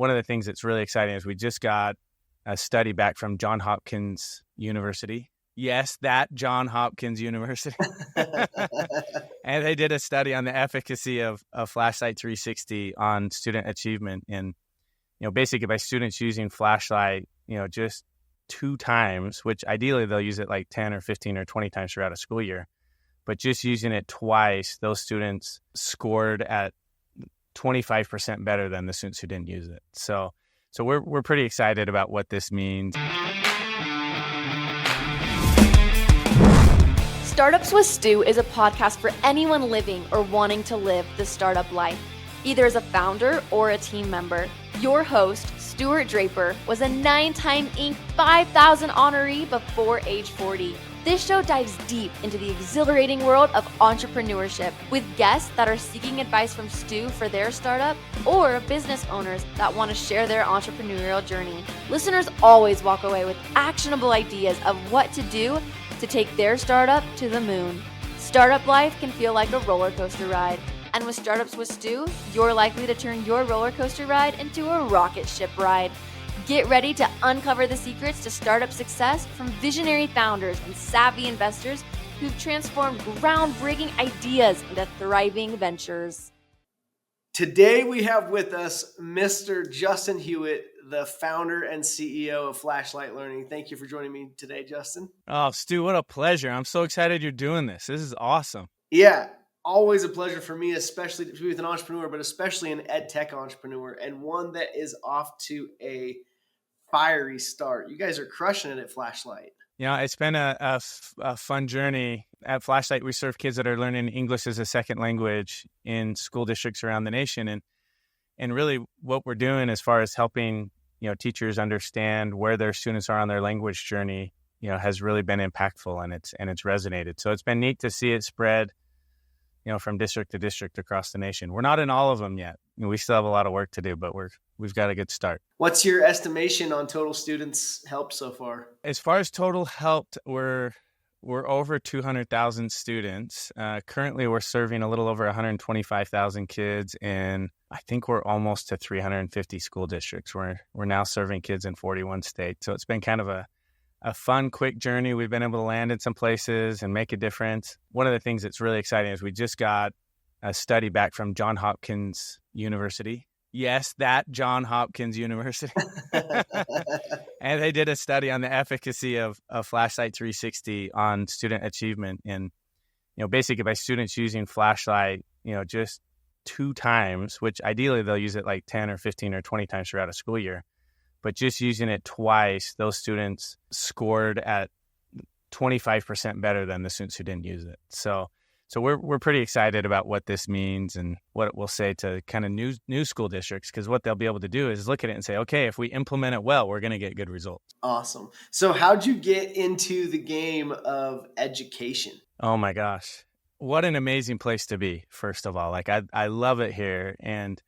one of the things that's really exciting is we just got a study back from Johns Hopkins University. Yes, that Johns Hopkins University. And they did a study on the efficacy of Flashlight 360 on student achievement. And, basically by students using Flashlight, just 2 times, which ideally they'll use it like 10 or 15 or 20 times throughout a school year. But just using it twice, those students scored at 25% better than the students who didn't use it. So we're pretty excited about what this means. Startups with Stu is a podcast for anyone living or wanting to live the startup life, either as a founder or a team member. Your host, Stuart Draper, was a 9-time Inc. 5000 honoree before age 40. This show dives deep into the exhilarating world of entrepreneurship with guests that are seeking advice from Stu for their startup or business owners that want to share their entrepreneurial journey. Listeners always walk away with actionable ideas of what to do to take their startup to the moon. Startup life can feel like a roller coaster ride. And with Startups with Stu, you're likely to turn your roller coaster ride into a rocket ship ride. Get ready to uncover the secrets to startup success from visionary founders and savvy investors who've transformed groundbreaking ideas into thriving ventures. Today we have with us Mr. Justin Hewitt, the founder and CEO of Flashlight Learning. Thank you for joining me today, Justin. Oh, Stu, what a pleasure. I'm so excited you're doing this. This is awesome. Yeah, always a pleasure for me, especially to be with an entrepreneur, but especially an ed tech entrepreneur and one that is off to a fiery start. You guys are crushing it at Flashlight. It's been a fun journey. At Flashlight, we serve kids that are learning English as a second language in school districts around the nation. And really what we're doing as far as helping, teachers understand where their students are on their language journey, has really been impactful and it's resonated. So it's been neat to see it spread, from district to district across the nation. We're not in all of them yet. We still have a lot of work to do, but we've got a good start. What's your estimation on total students helped so far? As far as total helped, we're over 200,000 students. Currently, we're serving a little over 125,000 kids, and I think we're almost to 350 school districts. We're now serving kids in 41 states. So it's been kind of a fun, quick journey. We've been able to land in some places and make a difference. One of the things that's really exciting is we just got a study back from Johns Hopkins University. Yes, that Johns Hopkins University. And they did a study on the efficacy of Flashlight 360 on student achievement. And, basically by students using Flashlight, just 2 times, which ideally they'll use it like 10 or 15 or 20 times throughout a school year. But just using it twice, those students scored at 25% better than the students who didn't use it. So we're pretty excited about what this means and what it will say to kind of new school districts, because what they'll be able to do is look at it and say, okay, if we implement it well, we're going to get good results. Awesome. So how'd you get into the game of education? Oh my gosh. What an amazing place to be, first of all. Like I love it here. And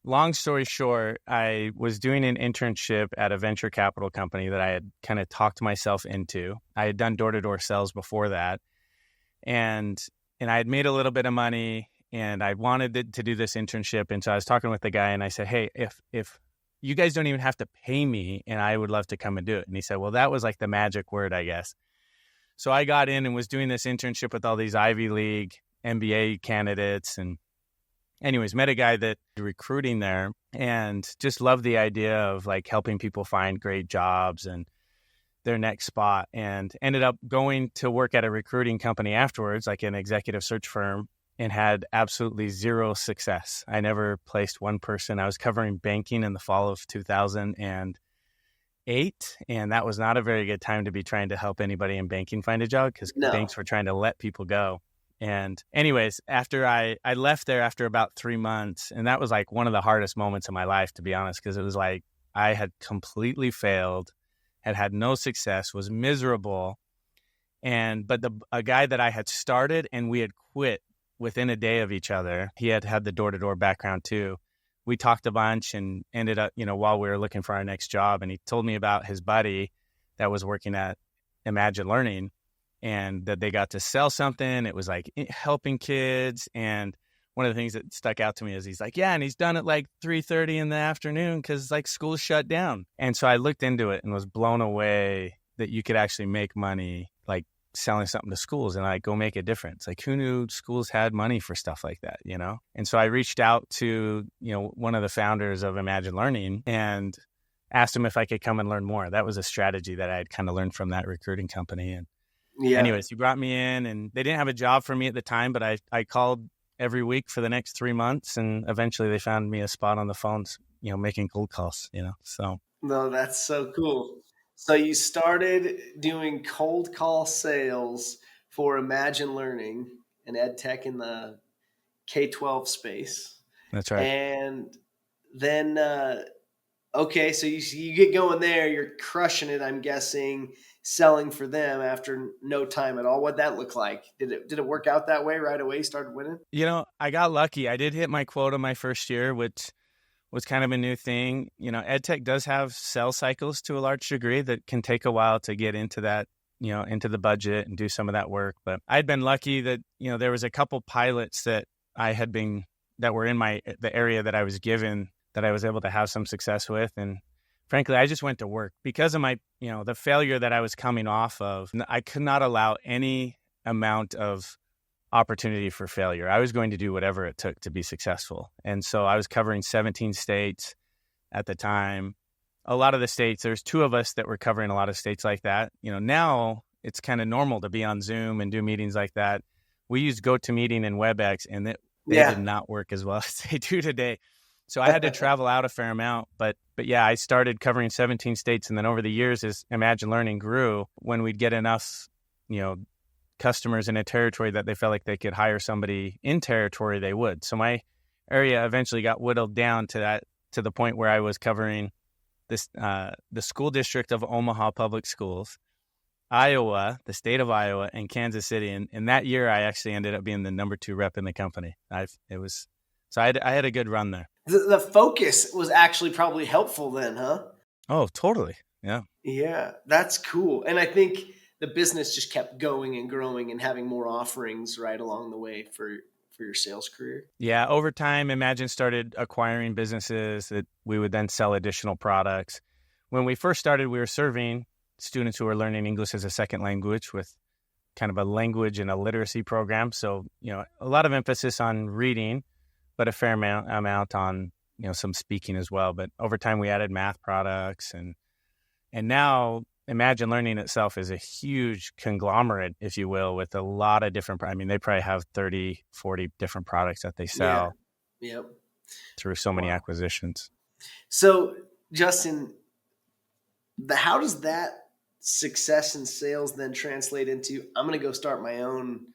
long story short, I was doing an internship at a venture capital company that I had kind of talked myself into. I had done door-to-door sales before that. And I had made a little bit of money and I wanted to do this internship. And so I was talking with the guy and I said, hey, if you guys don't even have to pay me and I would love to come and do it. And he said, well, that was like the magic word, I guess. So I got in and was doing this internship with all these Ivy League MBA candidates. And anyways, met a guy that was recruiting there and just loved the idea of like helping people find great jobs and their next spot, and ended up going to work at a recruiting company afterwards, like an executive search firm, and had absolutely zero success. I never placed one person. I was covering banking in the fall of 2008, and that was not a very good time to be trying to help anybody in banking find a job because banks were trying to let people go. And anyways, after I left there after about 3 months, and that was like one of the hardest moments of my life, to be honest, because it was like I had completely failed, had no success, was miserable. But a guy that I had started and we had quit within a day of each other, he had the door-to-door background too. We talked a bunch and ended up, while we were looking for our next job, and he told me about his buddy that was working at Imagine Learning and that they got to sell something. It was like helping kids. And one of the things that stuck out to me is he's like, yeah, and he's done it like 3:30 in the afternoon because like school's shut down. And so I looked into it and was blown away that you could actually make money like selling something to schools and like go make a difference. Like who knew schools had money for stuff like that, you know? And so I reached out to, you know, one of the founders of Imagine Learning and asked him if I could come and learn more. That was a strategy that I had kind of learned from that recruiting company. And anyways, he brought me in and they didn't have a job for me at the time, but I called every week for the next 3 months and eventually they found me a spot on the phones, you know, making cold calls, you know, so. No, that's so cool. So you started doing cold call sales for Imagine Learning and ed tech in the K-12 space. That's right. And then, okay, so you get going there, you're crushing it, I'm guessing, selling for them after no time at all. What'd that look like? Did it work out that way right away? You started winning? You know, I got lucky. I did hit my quota my first year, which was kind of a new thing. You know, ed tech does have sales cycles to a large degree that can take a while to get into that, you know, into the budget and do some of that work. But I'd been lucky that, you know, there was a couple pilots that that were in the area that I was given that I was able to have some success with. And frankly, I just went to work because of my, you know, the failure that I was coming off of. I could not allow any amount of opportunity for failure. I was going to do whatever it took to be successful. And so I was covering 17 states at the time. A lot of the states, there's 2 of us that were covering a lot of states like that. You know, now it's kind of normal to be on Zoom and do meetings like that. We used GoToMeeting and WebEx and they did not work as well as they do today. So I had to travel out a fair amount, but yeah, I started covering 17 states. And then over the years, as Imagine Learning grew, when we'd get enough, you know, customers in a territory that they felt like they could hire somebody in territory, they would. So my area eventually got whittled down to the point where I was covering this, the school district of Omaha Public Schools, Iowa, the state of Iowa, and Kansas City. And that year, I actually ended up being the number 2 rep in the company. I had a good run there. The focus was actually probably helpful then, huh? Oh, totally. Yeah. Yeah, that's cool. And I think the business just kept going and growing and having more offerings right along the way for your sales career. Yeah. Over time, Imagine started acquiring businesses that we would then sell additional products. When we first started, we were serving students who were learning English as a second language with kind of a language and a literacy program. So, you know, a lot of emphasis on reading, but a fair amount on, you know, some speaking as well. But over time, we added math products and now Imagine Learning itself is a huge conglomerate, if you will, with a lot of different, I mean, they probably have 30, 40 different products that they sell through so many acquisitions. So, Justin, how does that success in sales then translate into, I'm going to go start my own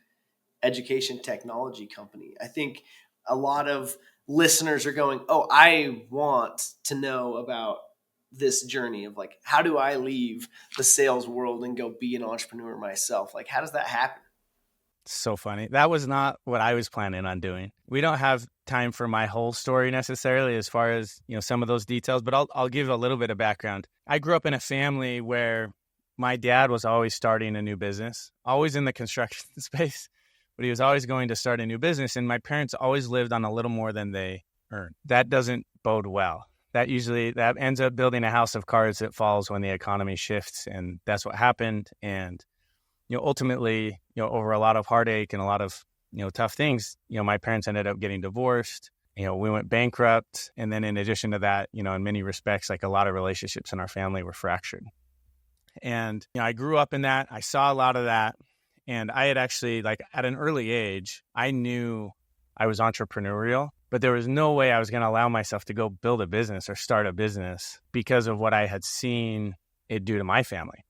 education technology company? I think a lot of listeners are going, oh, I want to know about this journey of like, how do I leave the sales world and go be an entrepreneur myself? Like, how does that happen? So funny. That was not what I was planning on doing. We don't have time for my whole story necessarily as far as, you know, some of those details, but I'll give a little bit of background. I grew up in a family where my dad was always starting a new business, always in the construction space, but he was always going to start a new business. And my parents always lived on a little more than they earned. That doesn't bode well. That ends up building a house of cards that falls when the economy shifts. And that's what happened. And, you know, ultimately, you know, over a lot of heartache and a lot of, you know, tough things, you know, my parents ended up getting divorced. You know, we went bankrupt. And then in addition to that, you know, in many respects, like a lot of relationships in our family were fractured. And, you know, I grew up in that. I saw a lot of that. And I had actually, like, at an early age, I knew I was entrepreneurial, but there was no way I was going to allow myself to go build a business or start a business because of what I had seen it do to my family.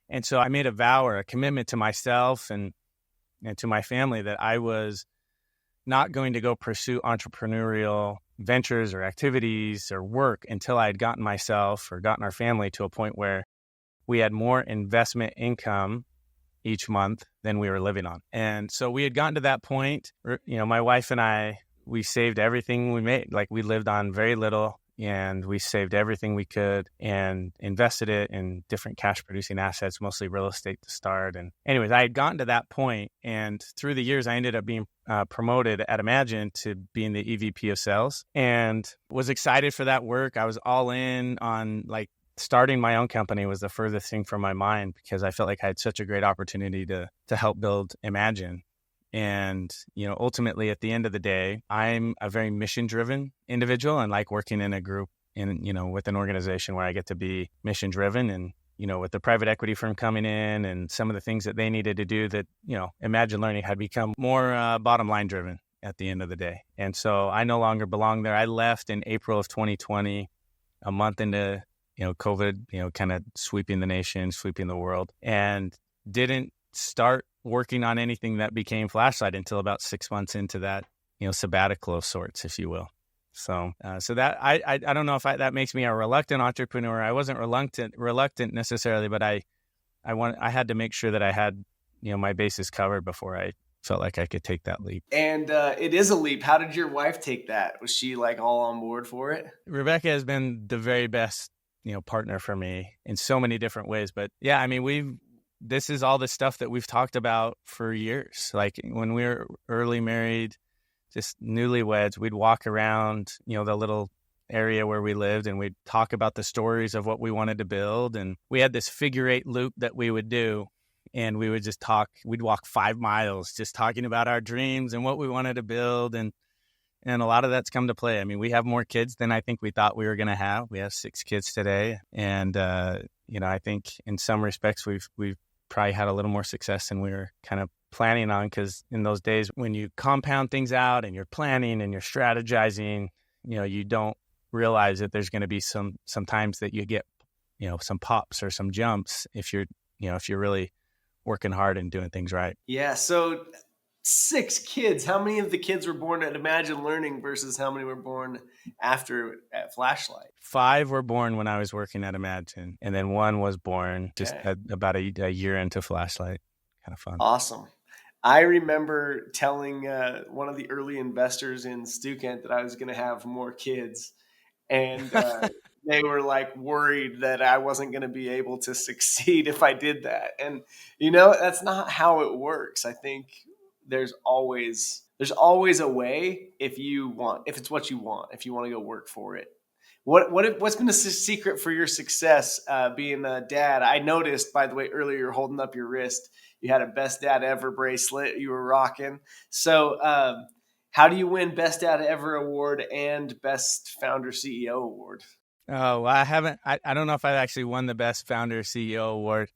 And so I made a vow or a commitment to myself and to my family that I was not going to go pursue entrepreneurial ventures or activities or work until I had gotten myself or gotten our family to a point where we had more investment income each month than we were living on. And so we had gotten to that point, you know, my wife and I, we saved everything we made. Like, we lived on very little. and we saved everything we could and invested it in different cash producing assets, mostly real estate to start. And anyways, I had gotten to that point, and through the years, I ended up being promoted at Imagine to being the EVP of sales, and was excited for that work. I was all in on like starting my own company was the furthest thing from my mind, because I felt like I had such a great opportunity to help build Imagine. And, ultimately at the end of the day, I'm a very mission driven individual and like working in a group with an organization where I get to be mission driven. And, with the private equity firm coming in and some of the things that they needed to do, that, Imagine Learning had become more bottom line driven at the end of the day. And so I no longer belong there. I left in April of 2020, a month into, COVID, kind of sweeping the nation, sweeping the world, and didn't start working on anything that became Flashlight until about 6 months into that, sabbatical of sorts, if you will. So that I don't know if that makes me a reluctant entrepreneur. I wasn't reluctant necessarily, but I had to make sure that I had, my bases covered before I felt like I could take that leap. And it is a leap. How did your wife take that? Was she like all on board for it? Rebecca has been the very best, partner for me in so many different ways. But yeah, I mean, this is all the stuff that we've talked about for years. Like when we were early married, just newlyweds, we'd walk around, the little area where we lived, and we'd talk about the stories of what we wanted to build. And we had this figure eight loop that we would do. And we would just talk, we'd walk 5 miles just talking about our dreams and what we wanted to build. And a lot of that's come to play. I mean, we have more kids than I think we thought we were going to have. We have 6 kids today. And, I think in some respects, we've probably had a little more success than we were kind of planning on, because in those days when you compound things out and you're planning and you're strategizing, you don't realize that there's going to be some times that you get, some pops or some jumps if you're really working hard and doing things right. Yeah. So 6 kids. How many of the kids were born at Imagine Learning versus how many were born after at Flashlight? 5 were born when I was working at Imagine, and then 1 was born just about a year into Flashlight. Kind of fun. Awesome. I remember telling one of the early investors in Stukent that I was going to have more kids, and they were like worried that I wasn't going to be able to succeed if I did that. And, that's not how it works. I think there's always a way if it's what you want, if you want to go work for it. What's been the secret for your success being a dad? I noticed, by the way, earlier you're holding up your wrist. You had a Best Dad Ever bracelet you were rocking. So how do you win Best Dad Ever award and Best Founder CEO award? Oh, well, I haven't. I don't know if I've actually won the Best Founder CEO award.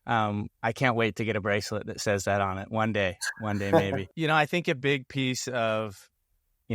I can't wait to get a bracelet that says that on it one day maybe. I think a big piece of,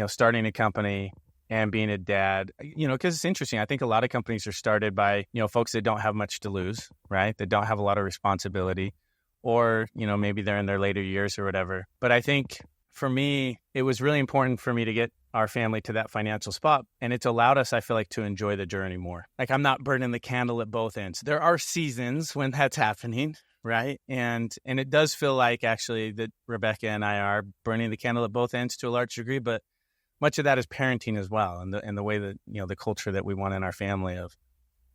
starting a company and being a dad, because it's interesting. I think a lot of companies are started by, folks that don't have much to lose, right? That don't have a lot of responsibility, or, maybe they're in their later years or whatever. But I think for me, it was really important for me to get our family to that financial spot. And it's allowed us, I feel like, to enjoy the journey more. Like I'm not burning the candle at both ends. There are seasons when that's happening, right? And it does feel like actually that Rebecca and I are burning the candle at both ends to a large degree, but much of that is parenting as well. And the way that, the culture that we want in our family of,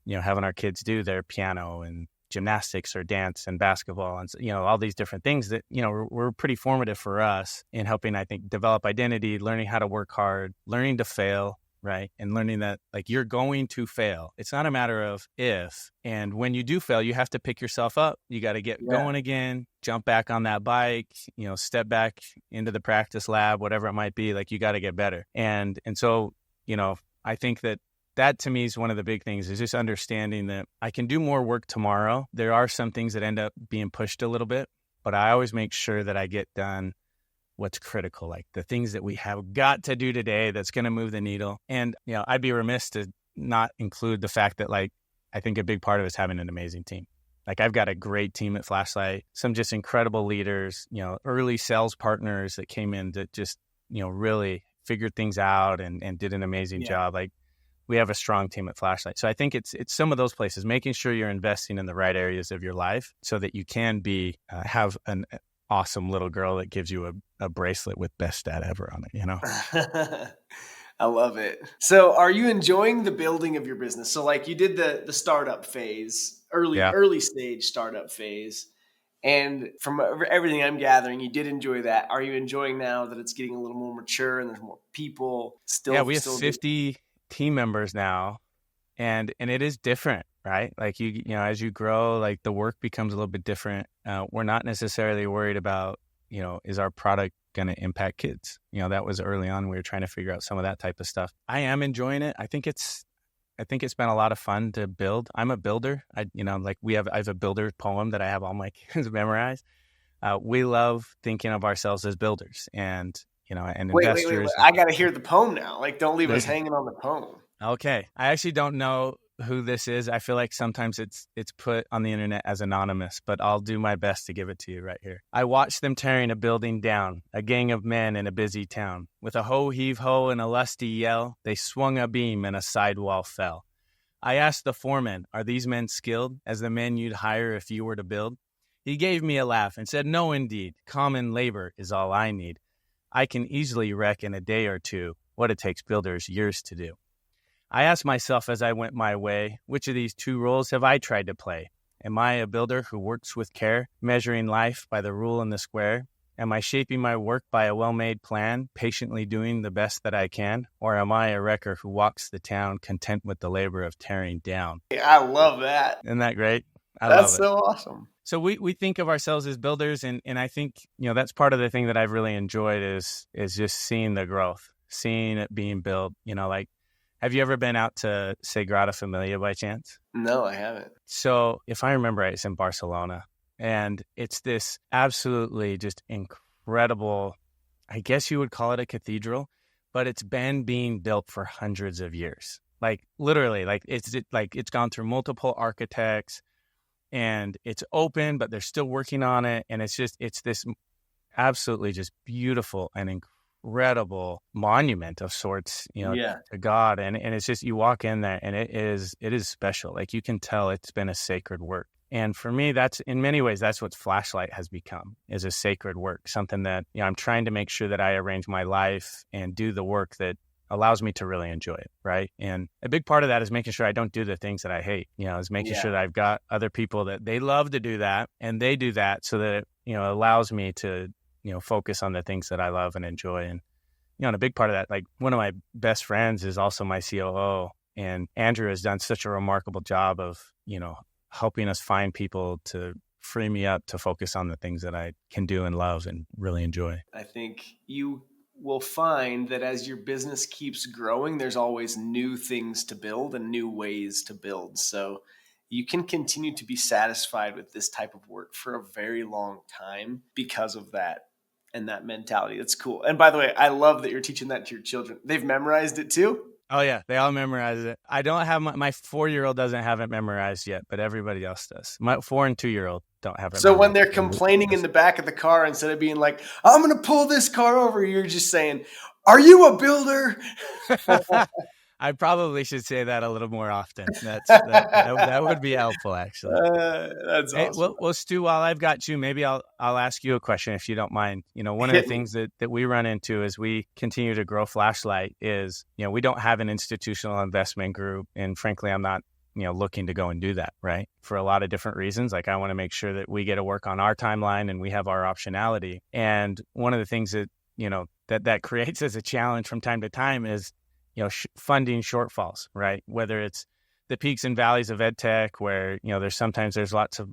having our kids do their piano and gymnastics or dance and basketball and, all these different things that, were pretty formative for us in helping, I think, develop identity, learning how to work hard, learning to fail, right? And learning that like you're going to fail. It's not a matter of if. And when you do fail, you have to pick yourself up. You got to get going again, jump back on that bike, step back into the practice lab, whatever it might be. Like you got to get better. And so, I think that to me is one of the big things, is just understanding that I can do more work tomorrow. There are some things that end up being pushed a little bit, but I always make sure that I get done what's critical, like the things that we have got to do today that's going to move the needle. And, I'd be remiss to not include the fact that, like, I think a big part of it is having an amazing team. Like I've got a great team at Flashlight, some just incredible leaders, early sales partners that came in that just, really figured things out and did an amazing job. Like we have a strong team at Flashlight. So I think it's some of those places, making sure you're investing in the right areas of your life so that you can have an awesome little girl that gives you a bracelet with Best Dad Ever on it, I love it. So are you enjoying the building of your business? So like you did the startup phase, Yeah. early stage startup phase. And from everything I'm gathering, you did enjoy that. Are you enjoying now that it's getting a little more mature and there's more people Yeah, still we have still do? 50 team members now, and it is different, right? Like as you grow, like the work becomes a little bit different. We're not necessarily worried about, is our product going to impact kids? That was early on. We were trying to figure out some of that type of stuff. I am enjoying it. I think it's been a lot of fun to build. I'm a builder. I have a builder poem that I have all my kids memorized. We love thinking of ourselves as builders and Wait. investors. I got to hear the poem now. Like, don't leave us There's hanging on the poem. Okay. I actually don't know who this is. I feel like sometimes it's put on the internet as anonymous, but I'll do my best to give it to you right here. I watched them tearing a building down, a gang of men in a busy town. With a ho heave ho and a lusty yell, they swung a beam and a sidewall fell. I asked the foreman, are these men skilled as the men you'd hire if you were to build? He gave me a laugh and said, no, indeed. Common labor is all I need. I can easily wreck in a day or two what it takes builders years to do. I asked myself as I went my way, which of these two roles have I tried to play? Am I a builder who works with care, measuring life by the rule and the square? Am I shaping my work by a well-made plan, patiently doing the best that I can? Or am I a wrecker who walks the town, content with the labor of tearing down? I love that. Isn't that great? I That's love it. so awesome. So we think of ourselves as builders, and I think, that's part of the thing that I've really enjoyed is just seeing the growth, seeing it being built, like, have you ever been out to Sagrada Familia by chance? No, I haven't. So if I remember right, it's in Barcelona. And it's this absolutely just incredible, I guess you would call it a cathedral, but it's been being built for hundreds of years. Like literally, it's gone through multiple architects and it's open, but they're still working on it. And it's this absolutely just beautiful and incredible monument of sorts, to God. And it's just, you walk in there and it is special. Like you can tell it's been a sacred work. And for me, that's in many ways, that's what Flashlight has become, is a sacred work, something that, I'm trying to make sure that I arrange my life and do the work that allows me to really enjoy it. Right. And a big part of that is making sure I don't do the things that I hate, is making sure that I've got other people that they love to do that and they do that so that, it allows me to, focus on the things that I love and enjoy. And, and a big part of that, like one of my best friends is also my COO, and Andrew has done such a remarkable job of, helping us find people to free me up to focus on the things that I can do and love and really enjoy. I think you will find that as your business keeps growing, there's always new things to build and new ways to build. So you can continue to be satisfied with this type of work for a very long time because of that and that mentality. That's cool. And by the way, I love that you're teaching that to your children. They've memorized it too? Oh yeah, they all memorize it. I don't have my 4-year-old doesn't have it memorized yet, but everybody else does. My 4 and 2-year-old don't have it. So when they're complaining in the back of the car, instead of being like, I'm going to pull this car over, you're just saying, are you a builder? I probably should say that a little more often. That would be helpful, actually. That's awesome. Well, Stu, while I've got you, maybe I'll ask you a question if you don't mind. One of the things that we run into as we continue to grow Flashlight is, we don't have an institutional investment group, and frankly, I'm not, looking to go and do that, right? For a lot of different reasons. Like I want to make sure that we get to work on our timeline and we have our optionality. And one of the things that, that creates as a challenge from time to time is, funding shortfalls, right? Whether it's the peaks and valleys of ed tech where, there's lots of,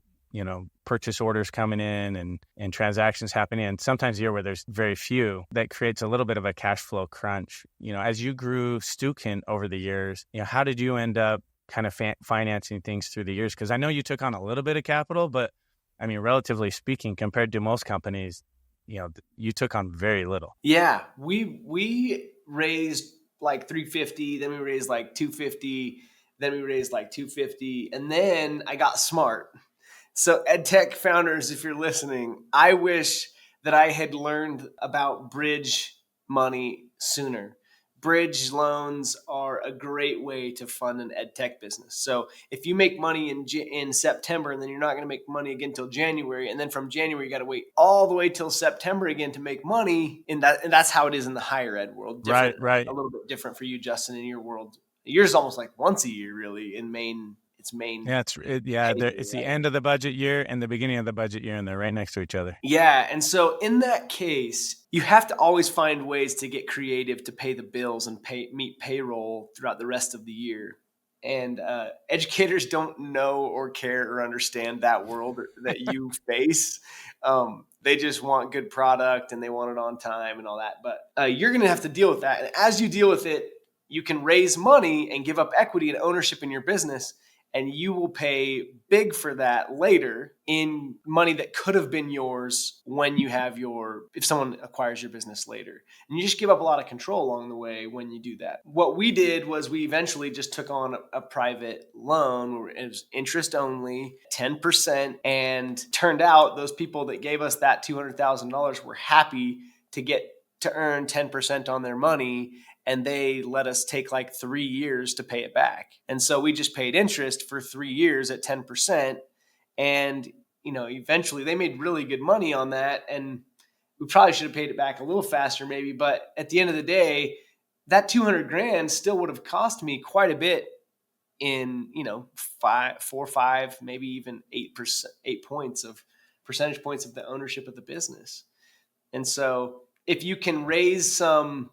purchase orders coming in and transactions happening. And sometimes a year where there's very few, that creates a little bit of a cash flow crunch. As you grew Stukent over the years, how did you end up kind of financing things through the years? Because I know you took on a little bit of capital, but I mean, relatively speaking, compared to most companies, you took on very little. Yeah, we raised like 350, then we raised like 250, then we raised like 250, and then I got smart. So ed tech founders, if you're listening, I wish that I had learned about bridge money sooner, bridge loans are a great way to fund an ed tech business. So if you make money in September and then you're not going to make money again till January, and then from January you got to wait all the way till September again to make money, and that's how it is in the higher ed world. Right, Different, right. a little bit different for you, Justin, in your world. Yours is almost like once a year, really, in Maine. It's Maine. Yeah, it's the Right? end of the budget year and the beginning of the budget year, and they're right next to each other. Yeah. And so in that case, you have to always find ways to get creative to pay the bills and meet payroll throughout the rest of the year. And educators don't know or care or understand that world that you face. They just want good product and they want it on time and all that. But you're going to have to deal with that. And as you deal with it, you can raise money and give up equity and ownership in your business, and you will pay big for that later in money that could have been yours when you have if someone acquires your business later. And you just give up a lot of control along the way when you do that. What we did was we eventually just took on a private loan where it was interest only, 10%. And turned out those people that gave us that $200,000 were happy to earn 10% on their money. And they let us take like 3 years to pay it back. And so we just paid interest for 3 years at 10%. And, eventually they made really good money on that. And we probably should have paid it back a little faster maybe. But at the end of the day, that 200 grand still would have cost me quite a bit in, 4, 5, maybe even 8% percentage points of the ownership of the business. And so if you can raise some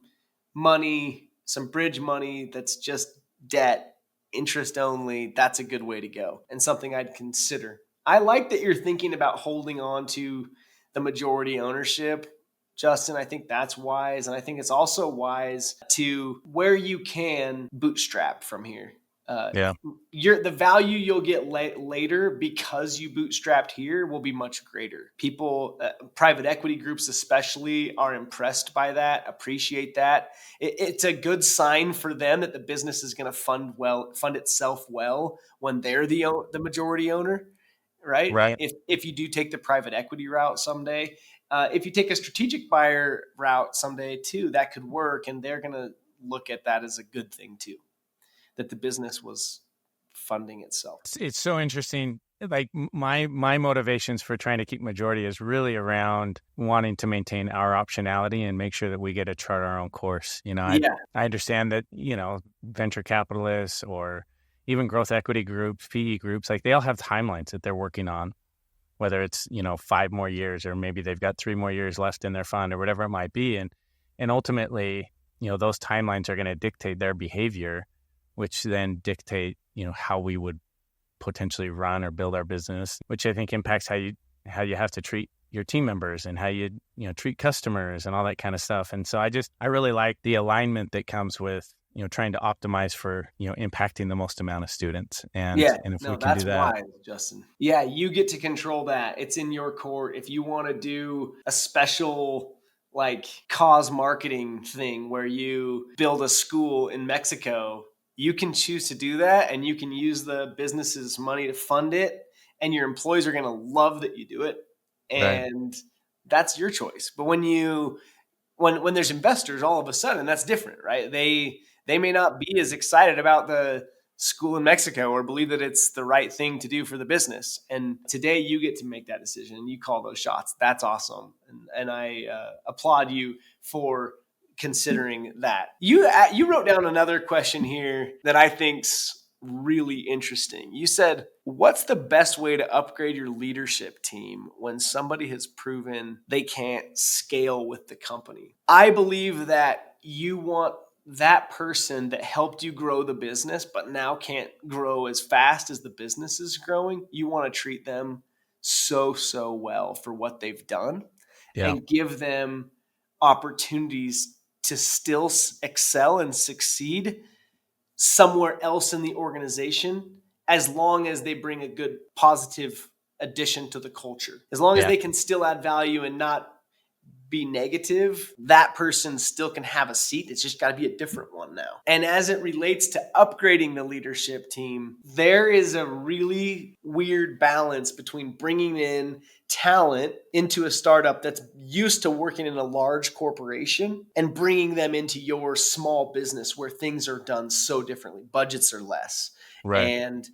money, some bridge money that's just debt, interest only, that's a good way to go and something I'd consider. I like that you're thinking about holding on to the majority ownership, Justin. I think that's wise. And I think it's also wise to, where you can, bootstrap from here. Yeah. The value you'll get later because you bootstrapped here will be much greater. People, private equity groups especially, are impressed by that, appreciate that. It's a good sign for them that the business is going to fund itself well when they're the majority owner, right? Right. If you do take the private equity route someday, if you take a strategic buyer route someday too, that could work, and they're going to look at that as a good thing too, that the business was funding itself. It's so interesting. Like my motivations for trying to keep majority is really around wanting to maintain our optionality and make sure that we get to chart our own course. I understand that, venture capitalists or even growth equity groups, PE groups, like they all have timelines that they're working on, whether it's, 5 more years or maybe they've got 3 more years left in their fund or whatever it might be. And ultimately, those timelines are going to dictate their behavior, which then dictate, how we would potentially run or build our business, which I think impacts how you have to treat your team members and how you treat customers and all that kind of stuff. And so I really like the alignment that comes with, trying to optimize for, impacting the most amount of students. And if we can do that. Wise, Justin. Yeah, you get to control that. It's in your court. If you want to do a special like cause marketing thing where you build a school in Mexico, you can choose to do that, and you can use the business's money to fund it, and your employees are going to love that you do it. And that's your choice. But when there's investors, all of a sudden that's different, right? They may not be as excited about the school in Mexico or believe that it's the right thing to do for the business. And today you get to make that decision and you call those shots. That's awesome. And I applaud you for considering that. You wrote down another question here that I think's really interesting. You said, what's the best way to upgrade your leadership team when somebody has proven they can't scale with the company? I believe that you want that person that helped you grow the business but now can't grow as fast as the business is growing. You want to treat them so well for what they've done and give them opportunities to still excel and succeed somewhere else in the organization, as long as they bring a good positive addition to the culture, as long as they can still add value and not be negative, that person still can have a seat. It's just got to be a different one now. And as it relates to upgrading the leadership team, there is a really weird balance between bringing in talent into a startup that's used to working in a large corporation and bringing them into your small business where things are done so differently. Budgets are less, Right. and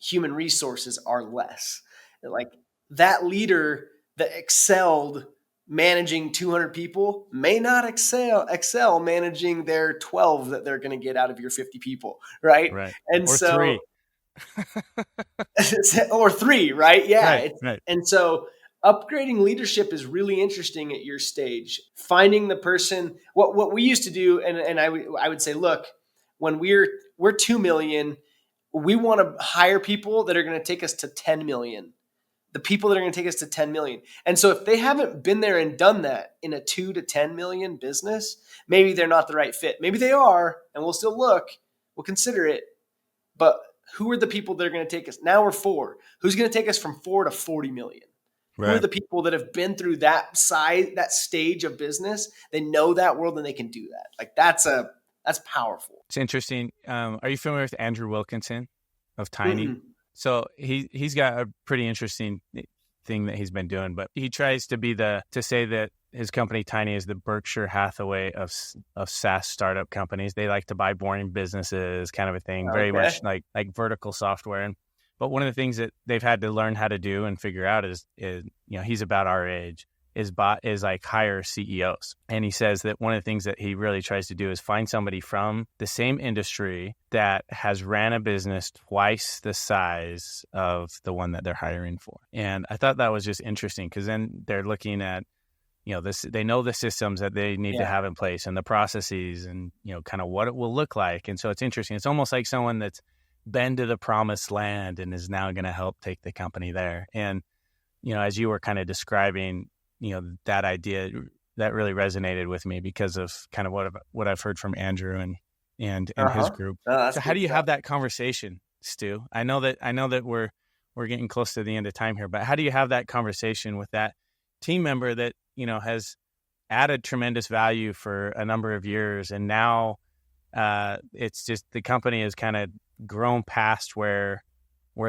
human resources are less. Like that leader that excelled managing 200 people may not excel managing their 12 that they're going to get out of your 50 people, right? Right. And Or so three. or three, right? Yeah. Right. And so upgrading leadership is really interesting at your stage. Finding the person, what we used to do, and I would say, look, when we're 2 million, we want to hire people that are going to take us to 10 million. The people that are going to take us to 10 million. And so if they haven't been there and done that in a 2 to 10 million business, maybe they're not the right fit. Maybe they are, and we'll still look, we'll consider it. But who are the people that are going to take us? Now we're 4. Who's going to take us from 4 to 40 million? Right. Who are the people that have been through that stage of business? They know that world and they can do that. Like that's powerful. It's interesting. Are you familiar with Andrew Wilkinson of Tiny? Mm-hmm. So he's got a pretty interesting thing that he's been doing, but he tries to say that his company Tiny is the Berkshire Hathaway of SaaS startup companies. They like to buy boring businesses, kind of a thing, very much like vertical software. But one of the things that they've had to learn how to do and figure out is he's about our age, is like hire CEOs. And he says that one of the things that he really tries to do is find somebody from the same industry that has ran a business twice the size of the one that they're hiring for. And I thought that was just interesting because then they're looking at, they know the systems that they need to have in place and the processes and, kind of what it will look like. And so it's interesting. It's almost like someone that's been to the promised land and is now going to help take the company there. And, as you were kind of describing, that idea, that really resonated with me because of kind of what I've heard from Andrew and his group. So how do you have that conversation, Stu? I know that we're getting close to the end of time here, but how do you have that conversation with that team member that, has added tremendous value for a number of years, and now it's just the company has kind of grown past where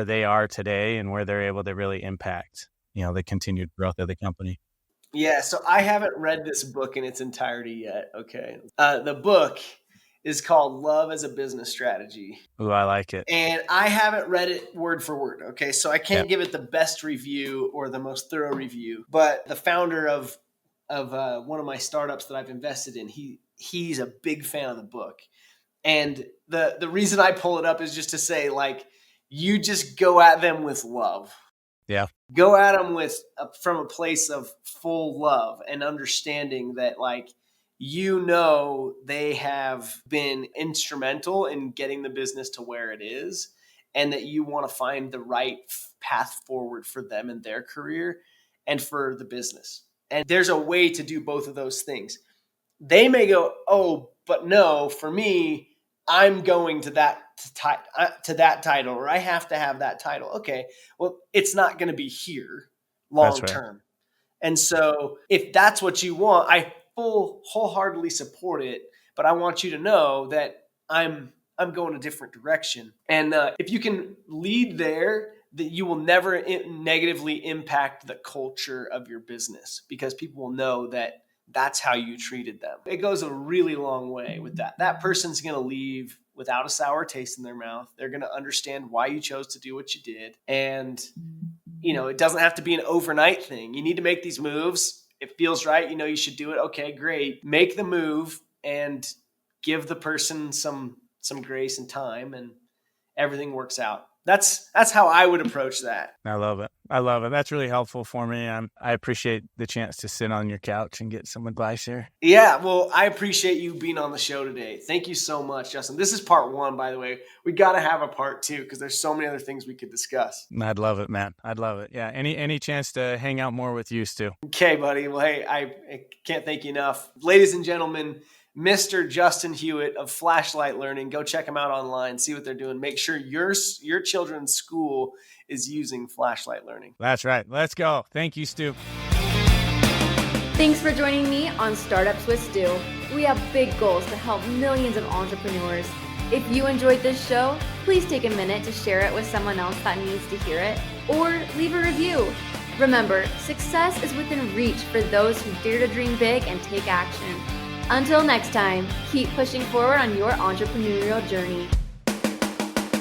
they are today and where they're able to really impact, the continued growth of the company? Yeah, so I haven't read this book in its entirety yet. Okay. The book is called Love as a Business Strategy. Ooh, I like it. And I haven't read it word for word. Okay. So I can't give it the best review or the most thorough review, but the founder of one of my startups that I've invested in, he's a big fan of the book. And the reason I pull it up is just to say, like, you just go at them with love. Yeah. Go at them from a place of full love and understanding that, like, they have been instrumental in getting the business to where it is, and that you want to find the right path forward for them in their career and for the business. And there's a way to do both of those things. They may go, oh, but no, for me, I'm going to that title, or I have to have that title. Okay, well, it's not going to be here long term. And so if that's what you want, I wholeheartedly support it, but I want you to know that I'm going a different direction. And if you can lead there, that you will never negatively impact the culture of your business, because people will know that that's how you treated them. It goes a really long way with that. That person's going to leave without a sour taste in their mouth. They're going to understand why you chose to do what you did. And, it doesn't have to be an overnight thing. You need to make these moves. It feels right. You should do it. Okay, great. Make the move and give the person some grace and time, and everything works out. That's how I would approach that. I love it. That's really helpful for me. I appreciate the chance to sit on your couch and get some advice here. Yeah, well, I appreciate you being on the show today. Thank you so much, Justin. This is part 1, by the way. We got to have a part 2 because there's so many other things we could discuss. I'd love it, man. I'd love it. Yeah, any chance to hang out more with you, Stu? Okay, buddy. Well, hey, I can't thank you enough. Ladies and gentlemen, Mr. Justin Hewitt of Flashlight Learning. Go check him out online, see what they're doing. Make sure your children's school is using Flashlight Learning. That's right. Let's go. Thank you, Stu. Thanks for joining me on Startups with Stu. We have big goals to help millions of entrepreneurs. If you enjoyed this show, please take a minute to share it with someone else that needs to hear it, or leave a review. Remember, success is within reach for those who dare to dream big and take action. Until next time, keep pushing forward on your entrepreneurial journey.